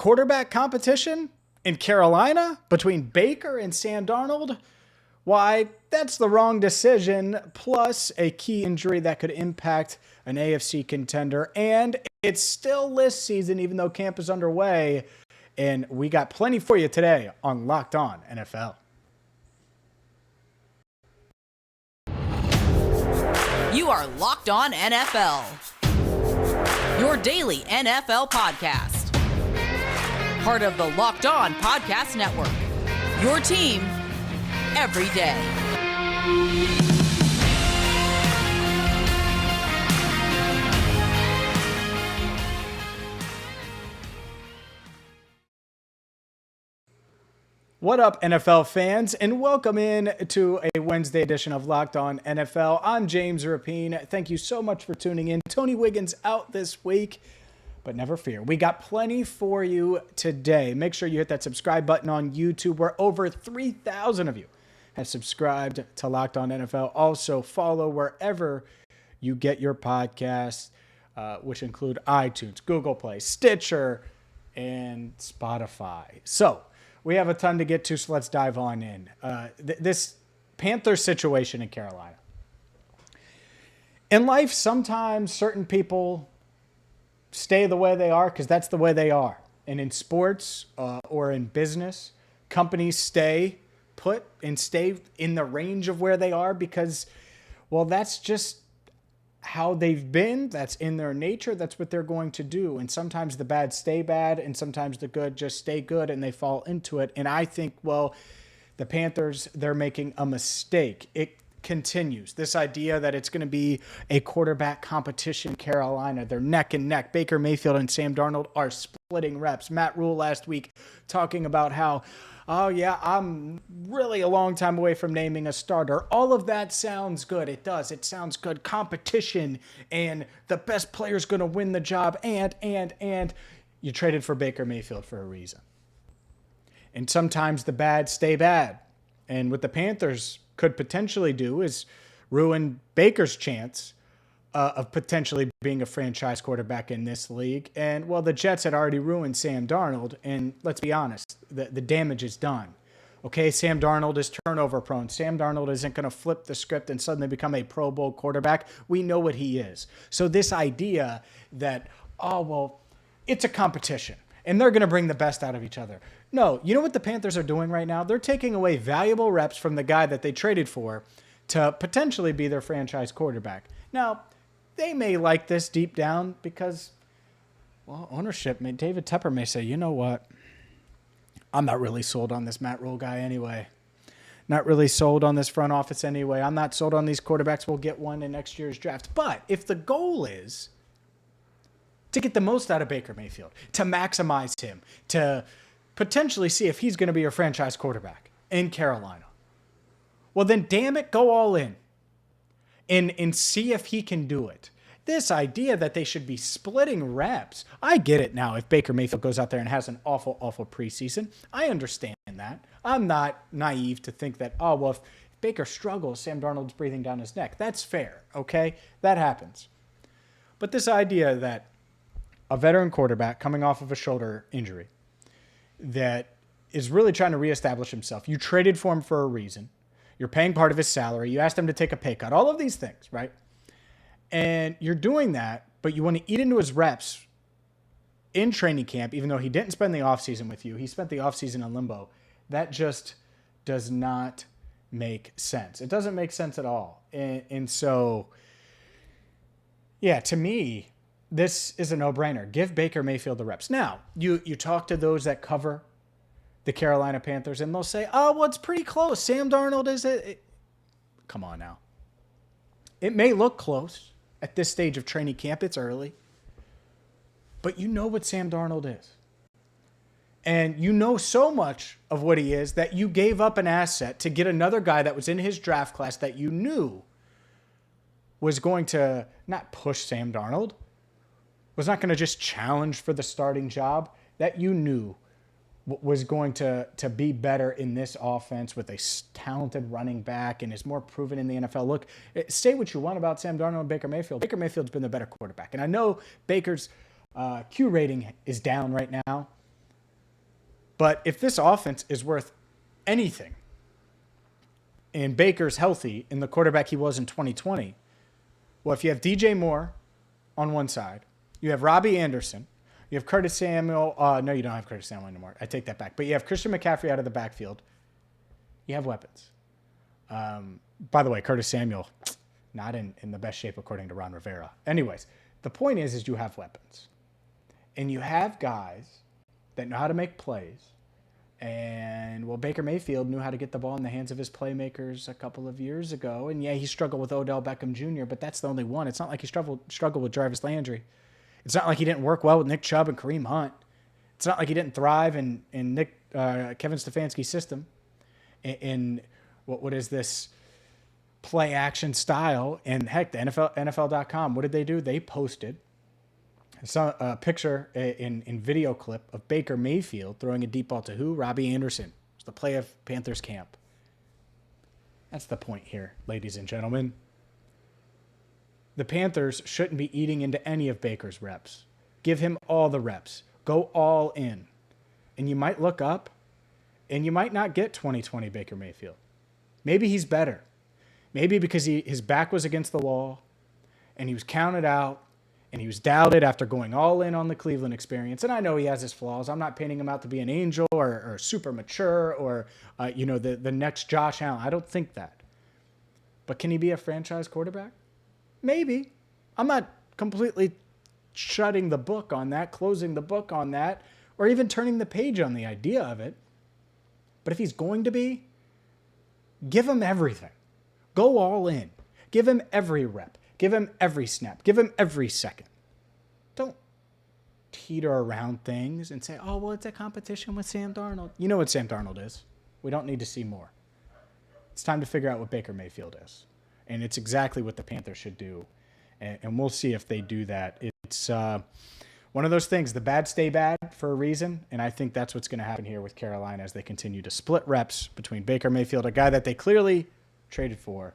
quarterback competition in Carolina between Baker and Sam Darnold? Why, that's the wrong decision, plus a key injury that could impact an AFC contender. And it's still list season, even though camp is underway. And we got plenty for you today on Locked On NFL. You are Locked On NFL, your daily NFL podcast. Part of the Locked On Podcast Network, your team every day. What up, NFL fans, and welcome in to a Wednesday edition of Locked On NFL. I'm James Rapien. Thank you so much for tuning in. Tony Wiggins out this week, but never fear. We got plenty for you today. Make sure you hit that subscribe button on YouTube, where over 3,000 of you have subscribed to Locked On NFL. Also, follow wherever you get your podcasts, which include iTunes, Google Play, Stitcher, and Spotify. So, we have a ton to get to, so let's dive on in. This Panthers situation in Carolina. In life, sometimes certain people stay the way they are because that's the way they are. And in sports or in business, companies stay put and stay in the range of where they are because, well, that's just how they've been. That's in their nature. That's what they're going to do. And sometimes the bad stay bad, and sometimes the good just stay good, and they fall into it. And I think, well, the Panthers, they're making a mistake. It continues. This idea that it's going to be a quarterback competition in Carolina. They're neck and neck. Baker Mayfield and Sam Darnold are splitting reps. Matt Rule last week talking about how, oh yeah, I'm really a long time away from naming a starter. All of that sounds good. It does. It sounds good. Competition, and the best player's going to win the job. And you traded for Baker Mayfield for a reason. And sometimes the bad stay bad. And what the Panthers could potentially do is ruin Baker's chance of potentially being a franchise quarterback in this league. And, well, the Jets had already ruined Sam Darnold. And let's be honest, the damage is done. Okay, Sam Darnold is turnover prone. Sam Darnold isn't going to flip the script and suddenly become a Pro Bowl quarterback. We know what he is. So this idea that, oh, well, it's a competition and they're going to bring the best out of each other. No, you know what the Panthers are doing right now? They're taking away valuable reps from the guy that they traded for to potentially be their franchise quarterback. Now, they may like this deep down because, well, ownership, David Tepper may say, you know what? I'm not really sold on this Matt Rule guy anyway. Not really sold on this front office anyway. I'm not sold on these quarterbacks. We'll get one in next year's draft. But if the goal is to get the most out of Baker Mayfield, to maximize him, to potentially see if he's going to be your franchise quarterback in Carolina, well, then damn it, go all in. And see if he can do it. This idea that they should be splitting reps, I get it now. If Baker Mayfield goes out there and has an awful, awful preseason, I understand that. I'm not naive to think that, oh, well, if Baker struggles, Sam Darnold's breathing down his neck. That's fair, okay? That happens. But this idea that a veteran quarterback coming off of a shoulder injury that is really trying to reestablish himself, you traded for him for a reason. You're paying part of his salary. You asked him to take a pay cut. All of these things, right? And you're doing that, but you want to eat into his reps in training camp, even though he didn't spend the offseason with you. He spent the offseason in limbo. That just does not make sense. It doesn't make sense at all. And so, yeah, to me, this is a no-brainer. Give Baker Mayfield the reps. Now, you talk to those that cover the Carolina Panthers, and they'll say, oh, well, it's pretty close. Sam Darnold is it. Come on now. It may look close at this stage of training camp. It's early. But you know what Sam Darnold is. And you know so much of what he is that you gave up an asset to get another guy that was in his draft class that you knew was going to not push Sam Darnold, was not going to just challenge for the starting job, that you knew was going to be better in this offense with a talented running back and is more proven in the NFL. Look, say what you want about Sam Darnold and Baker Mayfield. Baker Mayfield's been the better quarterback. And I know Baker's Q rating is down right now. But if this offense is worth anything, and Baker's healthy and the quarterback he was in 2020, well, if you have DJ Moore on one side, you have Robbie Anderson, you have Curtis Samuel. No, you don't have Curtis Samuel anymore. I take that back. But you have Christian McCaffrey out of the backfield. You have weapons. By the way, Curtis Samuel, not in the best shape according to Ron Rivera. Anyways, the point is you have weapons. And you have guys that know how to make plays. And, well, Baker Mayfield knew how to get the ball in the hands of his playmakers a couple of years ago. And, yeah, he struggled with Odell Beckham Jr., but that's the only one. It's not like he struggled with Jarvis Landry. It's not like he didn't work well with Nick Chubb and Kareem Hunt. It's not like he didn't thrive in Kevin Stefanski's system. In what is this play action style? And, heck, the NFL.com, what did they do? They posted a picture in video clip of Baker Mayfield throwing a deep ball to who? Robbie Anderson. It's the play of Panthers camp. That's the point here, ladies and gentlemen. The Panthers shouldn't be eating into any of Baker's reps. Give him all the reps. Go all in. And you might look up and you might not get 2020 Baker Mayfield. Maybe he's better. Maybe because his back was against the wall and he was counted out. And he was doubted after going all in on the Cleveland experience. And I know he has his flaws. I'm not painting him out to be an angel or super mature or, the next Josh Allen. I don't think that. But can he be a franchise quarterback? Maybe. I'm not completely shutting the book on that, closing the book on that, or even turning the page on the idea of it. But if he's going to be, give him everything. Go all in. Give him every rep. Give him every snap. Give him every second. Don't teeter around things and say, oh, well, it's a competition with Sam Darnold. You know what Sam Darnold is. We don't need to see more. It's time to figure out what Baker Mayfield is. And it's exactly what the Panthers should do. And we'll see if they do that. It's one of those things. The bad stay bad for a reason. And I think that's what's going to happen here with Carolina as they continue to split reps between Baker Mayfield, a guy that they clearly traded for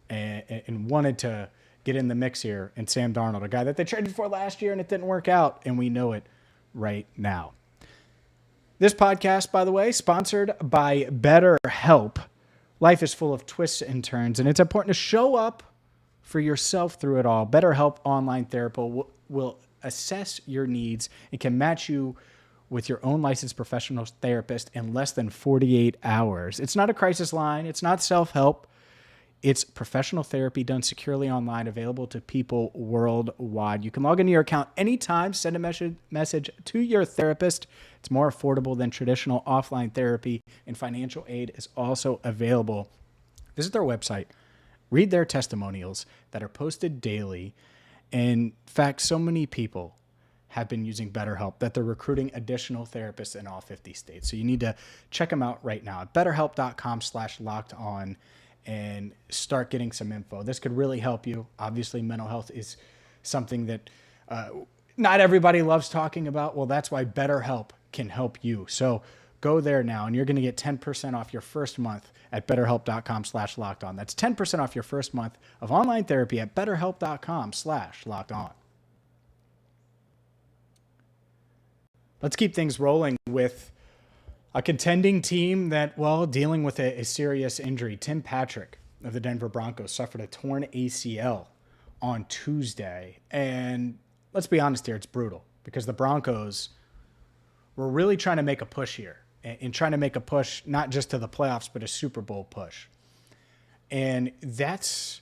and wanted to get in the mix here, and Sam Darnold, a guy that they traded for last year and it didn't work out, and we know it right now. This podcast, by the way, sponsored by BetterHelp. Life is full of twists and turns, and it's important to show up for yourself through it all. BetterHelp Online Therapy will assess your needs and can match you with your own licensed professional therapist in less than 48 hours. It's not a crisis line. It's not self-help. It's professional therapy done securely online, available to people worldwide. You can log into your account anytime, send a message to your therapist. It's more affordable than traditional offline therapy, and financial aid is also available. Visit their website, read their testimonials that are posted daily. In fact, so many people have been using BetterHelp that they're recruiting additional therapists in all 50 states. So you need to check them out right now at betterhelp.com/lockedon. And start getting some info. This could really help you. Obviously, mental health is something that not everybody loves talking about. Well, that's why BetterHelp can help you. So go there now, and you're going to get 10% off your first month at betterhelp.com/lockedon. That's 10% off your first month of online therapy at betterhelp.com/lockedon. Let's keep things rolling with a contending team that, well, dealing with a serious injury. Tim Patrick of the Denver Broncos suffered a torn ACL on Tuesday. And let's be honest here, it's brutal because the Broncos were really trying to make a push here and trying to make a push not just to the playoffs, but a Super Bowl push. And this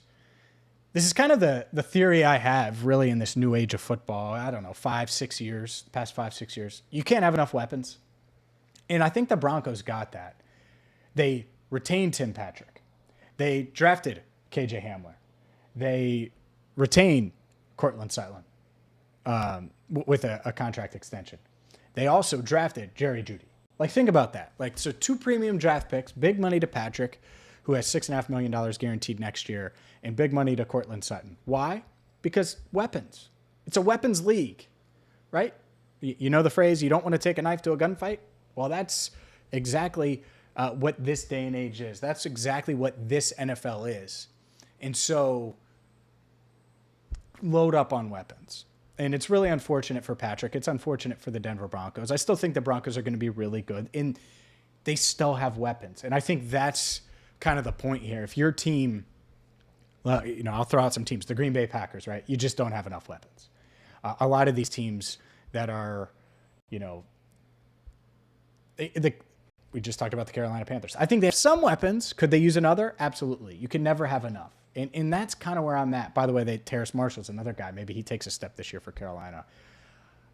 is kind of the theory I have really in this new age of football. I don't know, 5-6 years, past 5-6 years. You can't have enough weapons. And I think the Broncos got that. They retained Tim Patrick. They drafted KJ Hamler. They retained Cortland Sutton with a contract extension. They also drafted Jerry Jeudy. Like, think about that. Like, so 2 premium draft picks, big money to Patrick, who has $6.5 million guaranteed next year, and big money to Cortland Sutton. Why? Because weapons. It's a weapons league, right? You know the phrase, you don't want to take a knife to a gunfight? Well, that's exactly what this day and age is. That's exactly what this NFL is. And so load up on weapons. And it's really unfortunate for Patrick. It's unfortunate for the Denver Broncos. I still think the Broncos are going to be really good, and they still have weapons. And I think that's kind of the point here. If your team, well, I'll throw out some teams, the Green Bay Packers, right? You just don't have enough weapons. A lot of these teams that are, we just talked about the Carolina Panthers. I think they have some weapons. Could they use another? Absolutely. You can never have enough. And that's kind of where I'm at. By the way, Terrace Marshall's another guy. Maybe he takes a step this year for Carolina.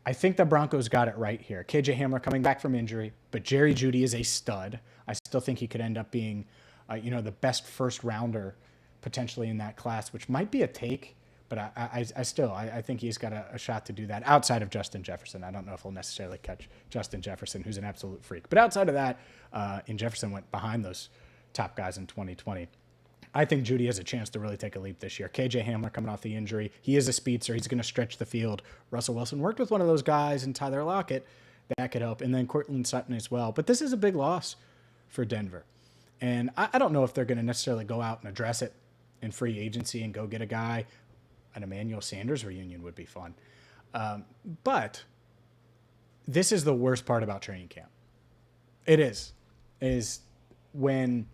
I think the Broncos got it right here. KJ Hamler coming back from injury, but Jerry Jeudy is a stud. I still think he could end up being, the best first rounder potentially in that class, which might be a take, but I think he's got a shot to do that outside of Justin Jefferson. I don't know if he'll necessarily catch Justin Jefferson, who's an absolute freak. But outside of that, and Jefferson went behind those top guys in 2020. I think Jeudy has a chance to really take a leap this year. KJ Hamler coming off the injury. He is a speedster. He's going to stretch the field. Russell Wilson worked with one of those guys and Tyler Lockett. That could help. And then Courtland Sutton as well. But this is a big loss for Denver. And I don't know if they're going to necessarily go out and address it in free agency and go get a guy. An Emmanuel Sanders reunion would be fun. But this is the worst part about training camp. It is when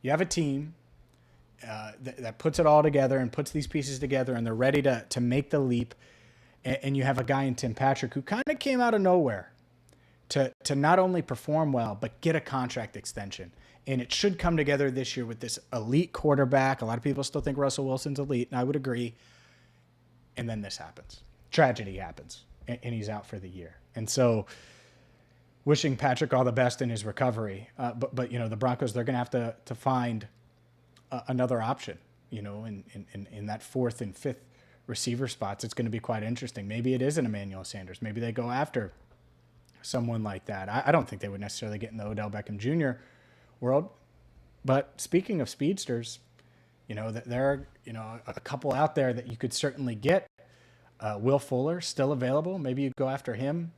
you have a team that puts it all together and puts these pieces together and they're ready to make the leap. And you have a guy in Tim Patrick who kind of came out of nowhere to not only perform well, but get a contract extension. And it should come together this year with this elite quarterback. A lot of people still think Russell Wilson's elite, and I would agree. And then this happens. Tragedy happens, and he's out for the year. And so wishing Patrick all the best in his recovery. But the Broncos, they're going to have to find another option, in that fourth and fifth receiver spots. It's going to be quite interesting. Maybe it is an Emmanuel Sanders. Maybe they go after someone like that. I don't think they would necessarily get in the Odell Beckham Jr. world. But speaking of speedsters, there are, a couple out there that you could certainly get. Will Fuller still available. Maybe you go after him.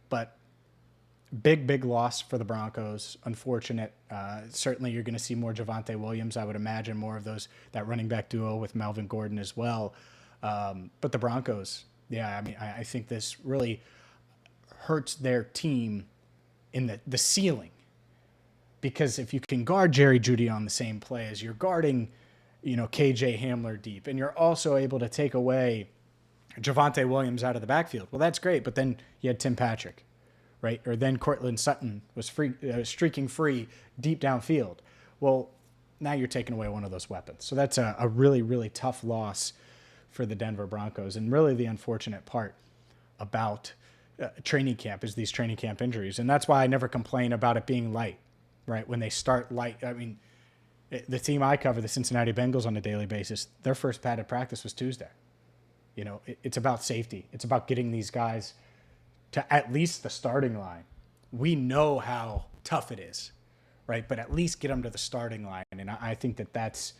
But big loss for the Broncos. Unfortunate. Certainly you're going to see more Javonte Williams. I would imagine more of that running back duo with Melvin Gordon as well. But the Broncos, I think this really hurts their team in the ceiling. Because if you can guard Jerry Jeudy on the same play as you're guarding, KJ Hamler deep, and you're also able to take away Javonte Williams out of the backfield, well, that's great. But then you had Tim Patrick, right? Or then Courtland Sutton was streaking free deep downfield. Well, now you're taking away one of those weapons. So that's a really, really tough loss for the Denver Broncos. And really the unfortunate part about training camp is these training camp injuries. And that's why I never complain about it being light. Right, when they start light, the team I cover, the Cincinnati Bengals, on a daily basis, their first padded practice was Tuesday. It's about safety. It's about getting these guys to at least the starting line. We know how tough it is, right? But at least get them to the starting line. And I think that's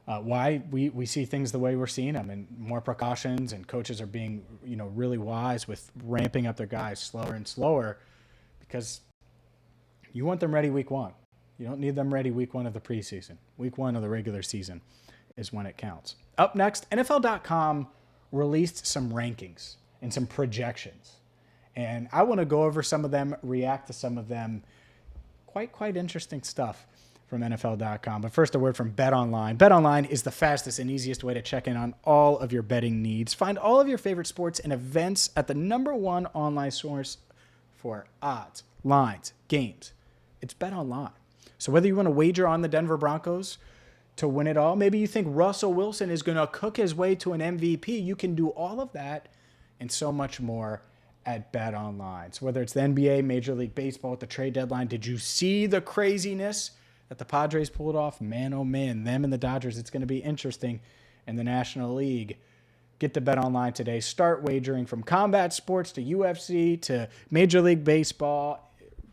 why we see things the way we're seeing them, and more precautions, and coaches are being, really wise with ramping up their guys slower and slower, because you want them ready week one. You don't need them ready week one of the preseason. Week one of the regular season is when it counts. Up next, NFL.com released some rankings and some projections. And I want to go over some of them, react to some of them. Quite interesting stuff from NFL.com. But first, a word from BetOnline. BetOnline is the fastest and easiest way to check in on all of your betting needs. Find all of your favorite sports and events at the #1 online source for odds, lines, games. It's BetOnline. So whether you want to wager on the Denver Broncos to win it all, maybe you think Russell Wilson is going to cook his way to an MVP, you can do all of that and so much more at BetOnline. So whether it's the NBA, Major League Baseball at the trade deadline, did you see the craziness that the Padres pulled off? Man, oh man, them and the Dodgers, it's going to be interesting in the National League. Get to BetOnline today. Start wagering from combat sports to UFC to Major League Baseball,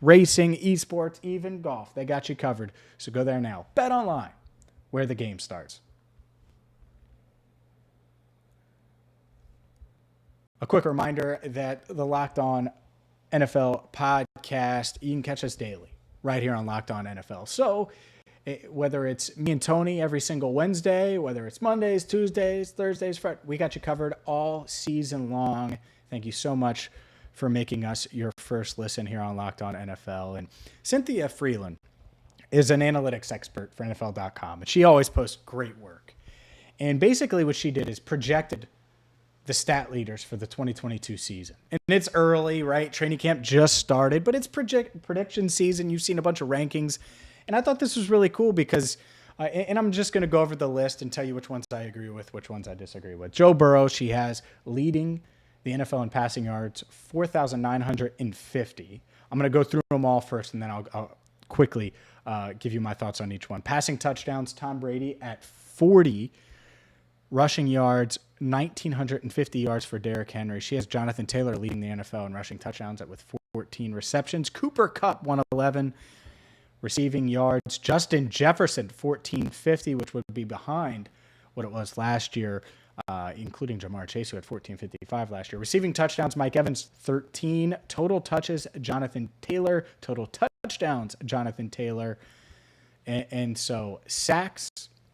racing, esports, even golf. They got you covered. So go there now. BetOnline, where the game starts. A quick reminder that the Locked On NFL podcast, you can catch us daily right here on Locked On NFL. So Whether it's me and Tony every single Wednesday, whether it's Mondays, Tuesdays, Thursdays, Friday, we got you covered all season long. Thank you so much for making us your first listen here on Locked On NFL. And Cynthia Freeland is an analytics expert for NFL.com, and she always posts great work. And basically what she did is projected the stat leaders for the 2022 season. And it's early, right? Training camp just started, but it's prediction season. You've seen a bunch of rankings. And I thought this was really cool because, and I'm just going to go over the list and tell you which ones I agree with, which ones I disagree with. Joe Burrow, she has leading the NFL in passing yards, 4,950. I'm going to go through them all first, and then I'll quickly give you my thoughts on each one. Passing touchdowns, Tom Brady at 40. Rushing yards, 1,950 yards for Derrick Henry. She has Jonathan Taylor leading the NFL in rushing touchdowns with 14 receptions. Cooper Kupp, 111. Receiving yards, Justin Jefferson, 1,450, which would be behind what it was last year, including Jamar Chase, who had 1,455 last year. Receiving touchdowns, Mike Evans, 13. Total touches, Jonathan Taylor. Total touchdowns, Jonathan Taylor. And so sacks,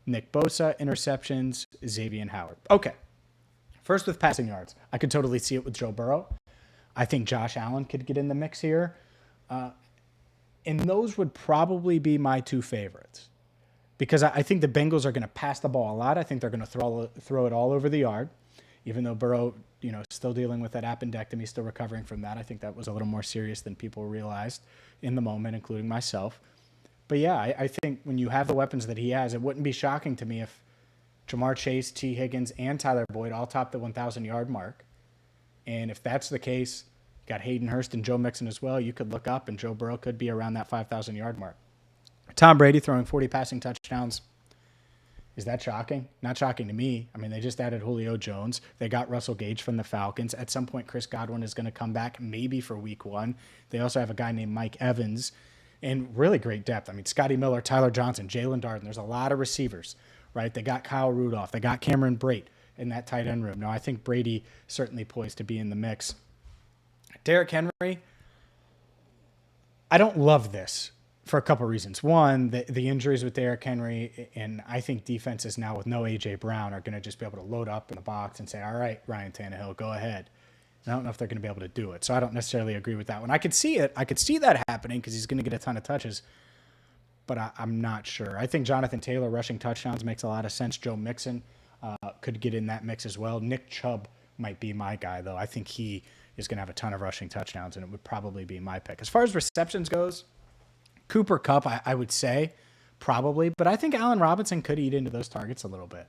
Nick Bosa. Interceptions, Xavier Howard. Okay. First with passing yards. I could totally see it with Joe Burrow. I think Josh Allen could get in the mix here. And those would probably be my two favorites. Because I think the Bengals are going to pass the ball a lot. I think they're going to throw it all over the yard. Even though Burrow, still dealing with that appendectomy, still recovering from that. I think that was a little more serious than people realized in the moment, including myself. But yeah, I think when you have the weapons that he has, it wouldn't be shocking to me if Jamar Chase, T. Higgins, and Tyler Boyd all top the 1,000-yard mark. And if that's the case, you got Hayden Hurst and Joe Mixon as well. You could look up, and Joe Burrow could be around that 5,000-yard mark. Tom Brady throwing 40 passing touchdowns. Is that shocking? Not shocking to me. I mean, they just added Julio Jones. They got Russell Gage from the Falcons. At some point, Chris Godwin is going to come back, maybe for week 1. They also have a guy named Mike Evans. And really great depth. I mean, Scotty Miller, Tyler Johnson, Jalen Darden. There's a lot of receivers, right? They got Kyle Rudolph. They got Cameron Brate in that tight end room. Now, I think Brady certainly poised to be in the mix. Derrick Henry, I don't love this for a couple reasons. One, the injuries with Derrick Henry, and I think defenses now with no A.J. Brown are going to just be able to load up in the box and say, all right, Ryan Tannehill, go ahead. And I don't know if they're going to be able to do it. So I don't necessarily agree with that one. I could see it. I could see that happening because he's going to get a ton of touches, but I'm not sure. I think Jonathan Taylor rushing touchdowns makes a lot of sense. Joe Mixon could get in that mix as well. Nick Chubb might be my guy, though. I think he is going to have a ton of rushing touchdowns, and it would probably be my pick. As far as receptions goes, Cooper Kupp, I would say probably, but I think Allen Robinson could eat into those targets a little bit,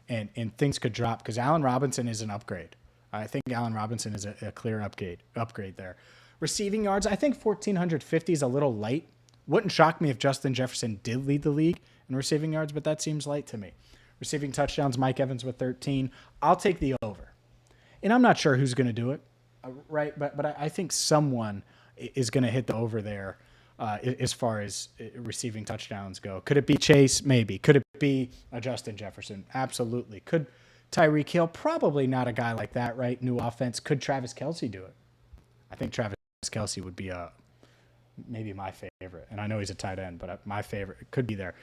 and things could drop because Allen Robinson is an upgrade. I think Allen Robinson is a clear upgrade there. Receiving yards, I think 1,450 is a little light. Wouldn't shock me if Justin Jefferson did lead the league in receiving yards, but that seems light to me. Receiving touchdowns, Mike Evans with 13. I'll take the over. And I'm not sure who's going to do it, right? But I think someone is going to hit the over there. As far as receiving touchdowns go. Could it be Chase? Maybe. Could it be Justin Jefferson? Absolutely. Could Tyreek Hill? Probably not a guy like that, right? New offense. Could Travis Kelce do it? I think Travis Kelce would be maybe my favorite. And I know he's a tight end, but my favorite. It could be there.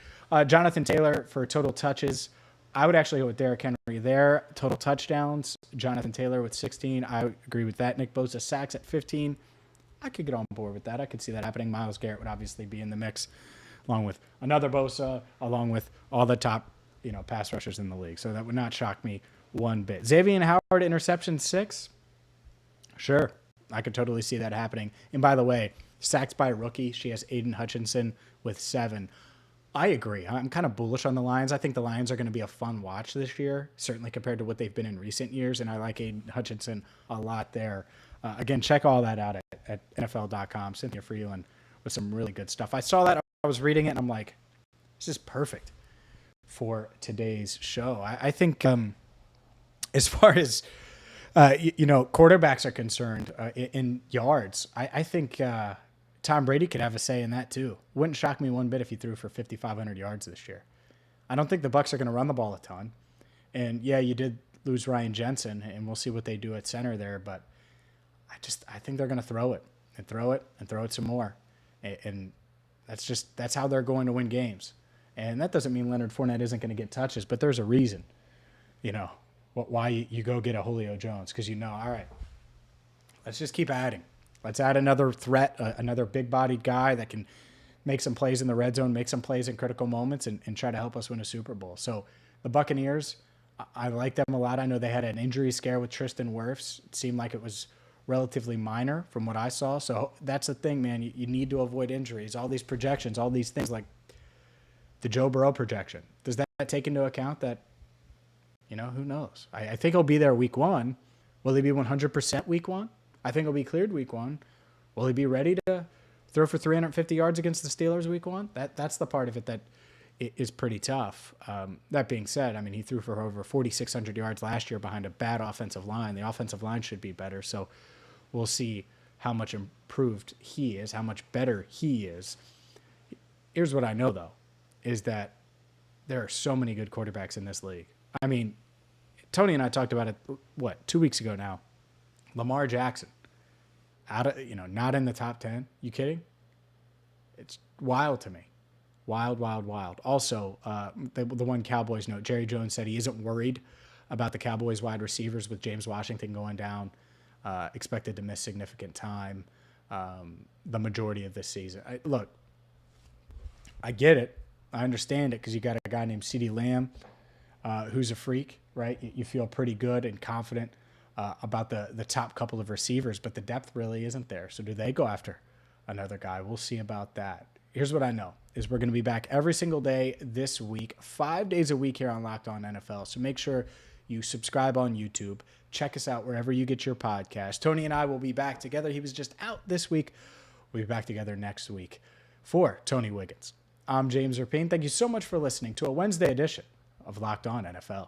Jonathan Taylor for total touches. I would actually go with Derrick Henry there. Total touchdowns. Jonathan Taylor with 16. I agree with that. Nick Bosa sacks at 15. I could get on board with that. I could see that happening. Myles Garrett would obviously be in the mix, along with another Bosa, along with all the top, pass rushers in the league. So that would not shock me one bit. Xavier Howard, interception 6. Sure, I could totally see that happening. And by the way, sacks by a rookie. She has Aiden Hutchinson with 7. I agree. I'm kind of bullish on the Lions. I think the Lions are going to be a fun watch this year, certainly compared to what they've been in recent years. And I like Aiden Hutchinson a lot there. Again, check all that out at NFL.com. Cynthia Freeland with some really good stuff. I saw that. I was reading it, and I'm like, this is perfect for today's show. I think as far as, quarterbacks are concerned in yards, I think Tom Brady could have a say in that too. Wouldn't shock me one bit if he threw for 5,500 yards this year. I don't think the Bucs are going to run the ball a ton. And, yeah, you did lose Ryan Jensen, and we'll see what they do at center there, but I think they're going to throw it and throw it and throw it some more. And that's how they're going to win games. And that doesn't mean Leonard Fournette isn't going to get touches, but there's a reason, why you go get a Julio Jones, because all right, let's just keep adding. Let's add another threat, another big-bodied guy that can make some plays in the red zone, make some plays in critical moments, and try to help us win a Super Bowl. So the Buccaneers, I like them a lot. I know they had an injury scare with Tristan Wirfs. It seemed like it was relatively minor from what I saw. So that's the thing, man. You need to avoid injuries. All these projections, all these things like the Joe Burrow projection. Does that take into account that, who knows? I think he'll be there week 1. Will he be 100% week 1? I think he'll be cleared week 1. Will he be ready to throw for 350 yards against the Steelers week 1? That's the part of it that is pretty tough. That being said, I mean, he threw for over 4,600 yards last year behind a bad offensive line. The offensive line should be better. So we'll see how much improved he is, how much better he is. Here's what I know, though, is that there are so many good quarterbacks in this league. I mean, Tony and I talked about it, 2 weeks ago now. Lamar Jackson, not in the top 10. You kidding? It's wild to me. Wild, wild, wild. Also, the one Cowboys note, Jerry Jones said he isn't worried about the Cowboys wide receivers with James Washington going down, expected to miss significant time the majority of this season. Look, I get it. I understand it because you got a guy named CeeDee Lamb who's a freak, right? You feel pretty good and confident about the top couple of receivers, but the depth really isn't there. So do they go after another guy? We'll see about that. Here's what I know is we're going to be back every single day this week, 5 days a week here on Locked On NFL. So make sure you subscribe on YouTube. Check us out wherever you get your podcast. Tony and I will be back together. He was just out this week. We'll be back together next week. For Tony Wiggins, I'm James Rapien. Thank you so much for listening to a Wednesday edition of Locked On NFL.